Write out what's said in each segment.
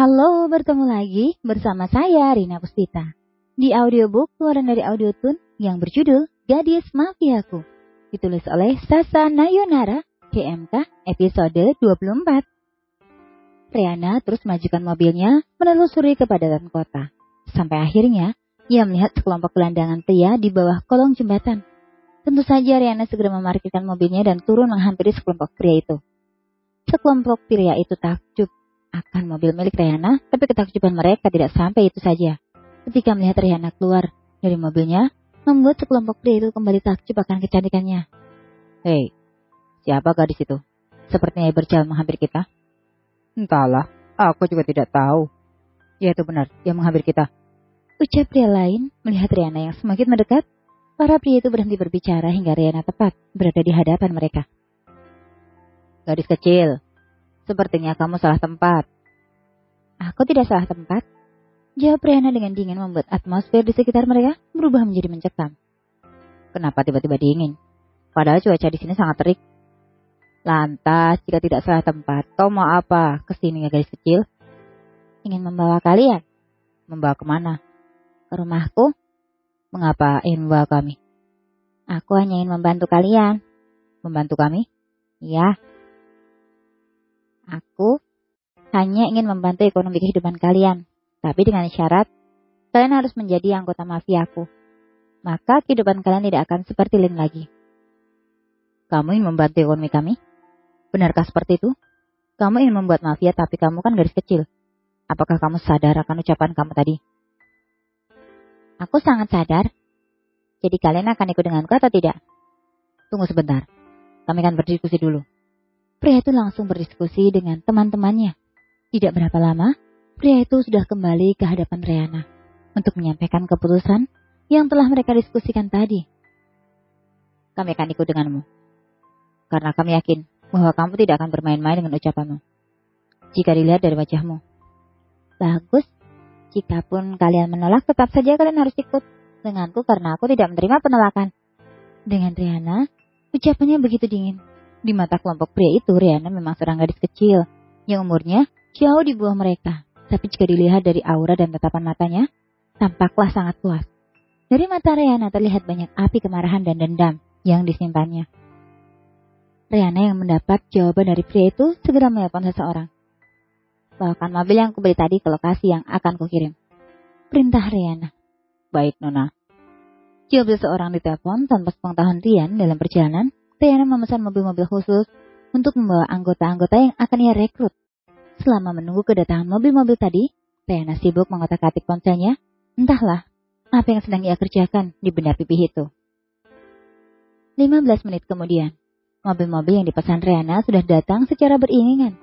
Halo, bertemu lagi bersama saya Rina Puspita di audiobook keluaran dari Audiotune yang berjudul Gadis Mafiaku, ditulis oleh Sasa Nayonara, GMK episode 24. Riana terus memajukan mobilnya menelusuri kepadatan kota. Sampai akhirnya ia melihat sekelompok gelandangan pria di bawah kolong jembatan. Tentu saja Riana segera memarkirkan mobilnya dan turun menghampiri sekelompok pria itu. Sekelompok pria itu takjub akan mobil milik Riana, tapi ketakjuban mereka tidak sampai itu saja. Ketika melihat Riana keluar dari mobilnya, membuat sekelompok pria itu kembali takjub akan kecantikannya. Hei, siapa gadis itu? Sepertinya berjalan menghampiri kita. Entahlah, aku juga tidak tahu. Ya itu benar, dia menghampiri kita. Ucap pria lain melihat Riana yang semakin mendekat. Para pria itu berhenti berbicara hingga Riana tepat berada di hadapan mereka. Gadis kecil, sepertinya kamu salah tempat. Aku tidak salah tempat, jawab Riana dengan dingin, membuat atmosfer di sekitar mereka berubah menjadi mencekam. Kenapa tiba-tiba dingin? Padahal cuaca di sini sangat terik. Lantas, jika tidak salah tempat, kau mau apa kesini ya gadis kecil? Ingin membawa kalian. Membawa kemana? Ke rumahku. Mengapa ingin membawa kami? Aku hanya ingin membantu kalian. Membantu kami? Iya. Aku hanya ingin membantu ekonomi kehidupan kalian. Tapi dengan syarat, kalian harus menjadi anggota mafiaku. Maka kehidupan kalian tidak akan seperti lain lagi. Kamu ingin membantu ekonomi kami? Benarkah seperti itu? Kamu ingin membuat mafia tapi kamu kan gadis kecil. Apakah kamu sadar akan ucapan kamu tadi? Aku sangat sadar. Jadi kalian akan ikut denganku atau tidak? Tunggu sebentar. Kami akan berdiskusi dulu. Pria itu langsung berdiskusi dengan teman-temannya. Tidak berapa lama, pria itu sudah kembali ke hadapan Riana untuk menyampaikan keputusan yang telah mereka diskusikan tadi. Kami akan ikut denganmu. Karena kami yakin bahwa kamu tidak akan bermain-main dengan ucapanmu. Jika dilihat dari wajahmu. Bagus. Jikapun kalian menolak, tetap saja kalian harus ikut denganku karena aku tidak menerima penolakan. Dengan Riana, ucapannya begitu dingin. Di mata kelompok pria itu, Riana memang seorang gadis kecil yang umurnya jauh di bawah mereka. Tapi jika dilihat dari aura dan tatapan matanya, tampaklah sangat puas. Dari mata Riana terlihat banyak api kemarahan dan dendam yang disimpannya. Riana yang mendapat jawaban dari pria itu segera menelpon seseorang. Bawakan mobil yang kubeli tadi ke lokasi yang akan kukirim. Perintah Riana. Baik, Nona. Jawab seseorang di telepon. Tanpa sepengetahuan Rian dalam perjalanan, Riana memesan mobil-mobil khusus untuk membawa anggota-anggota yang akan ia rekrut. Selama menunggu kedatangan mobil-mobil tadi, Riana sibuk mengotak-atik ponselnya. Entahlah apa yang sedang ia kerjakan di benak pipih itu. 15 menit kemudian, mobil-mobil yang dipesan Riana sudah datang secara beriringan.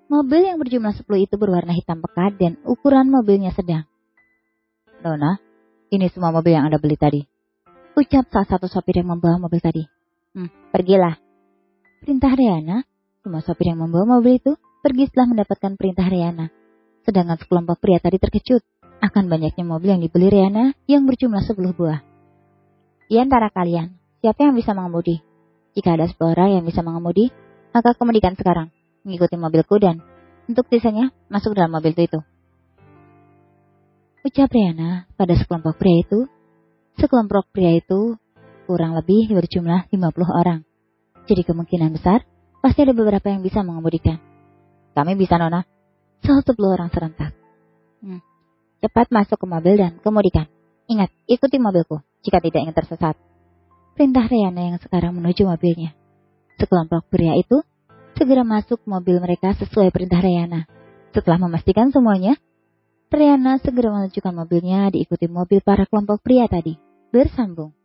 Mobil yang berjumlah 10 itu berwarna hitam pekat dan ukuran mobilnya sedang. Nona, ini semua mobil yang Anda beli tadi. Ucap salah satu sopir yang membawa mobil tadi. Pergilah. Perintah Riana. Semua sopir yang membawa mobil itu pergi setelah mendapatkan perintah Riana. Sedangkan sekelompok pria tadi terkejut akan banyaknya mobil yang dibeli Riana yang berjumlah 10 buah. Di antara kalian, siapa yang bisa mengemudi? Jika ada 10 orang yang bisa mengemudi, maka kemudikan sekarang, mengikuti mobilku dan untuk sisanya masuk dalam mobil itu. Ucap Riana pada sekelompok pria itu. Sekelompok pria itu kurang lebih berjumlah 50 orang. Jadi kemungkinan besar, pasti ada beberapa yang bisa mengemudikan. Kami bisa, Nona. 10 orang serentak. Cepat masuk ke mobil dan kemudikan. Ingat, ikuti mobilku jika tidak ingin tersesat. Perintah Riana yang sekarang menuju mobilnya. Sekelompok pria itu segera masuk mobil mereka sesuai perintah Riana. Setelah memastikan semuanya, Riana segera menunjukkan mobilnya diikuti mobil para kelompok pria tadi. Bersambung.